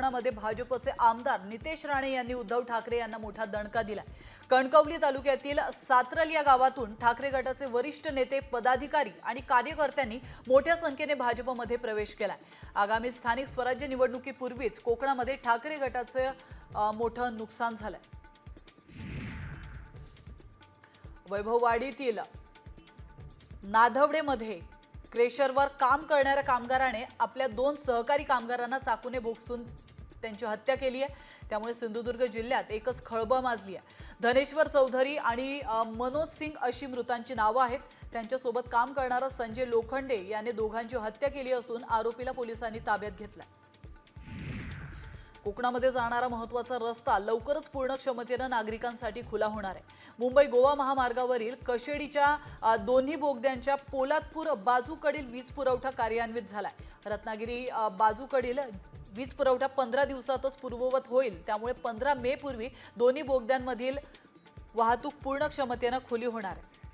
कोकणामध्ये भाजपचे आमदार नितेश राणे यांनी उद्धव ठाकरे यांना मोठा दणका दिलाय। कणकवली तालुक्यातील सातरल या गावातून ठाकरे गटाचे वरिष्ठ नेते, पदाधिकारी आणि कार्यकर्त्यांनी मोठ्या संख्येने भाजपमध्ये प्रवेश केलाय। आगामी स्थानिक स्वराज्य निवडणुकीपूर्वीच कोकणामध्ये ठाकरे गटाचे मोठं नुकसान झालंय। वैभववाडीतील नाधवडेमध्ये क्रेशरवर काम करणाऱ्या कामगाराने आपल्या 2 सहकारी कामगारांना चाकूने भोगसून त्यांची हत्या केली आहे। त्यामुळे सिंधुदुर्ग जिल्ह्यात एकच खळबळ माजली आहे। धनेश्वर चौधरी आणि मनोज सिंग अशी मृतांची नावे आहेत। त्यांच्यासोबत काम करणारा संजय लोखंडे याने दोघांची हत्या केली असून आरोपीला पोलिसांनी ताब्यात घेतलाय। कोकणामध्ये जाणारा महत्त्वाचा रस्ता लवकरच पूर्ण क्षमतेने नागरिकांसाठी खुला होणार आहे। मुंबई गोवा महामार्गावरील कशेडीच्या दोन्ही बोगद्यांच्या पोलादपूर बाजूकडील वीज पुरवठा कार्यान्वित झालाय। रत्नागिरी बाजूकडील वीज पुरवठा 15 दिवसातच पूर्ववत होईल। त्यामुळे 15 मे पूर्वी दोन्ही बोगद्यांमधील वाहतूक पूर्ण क्षमतेने खुली होणार आहे।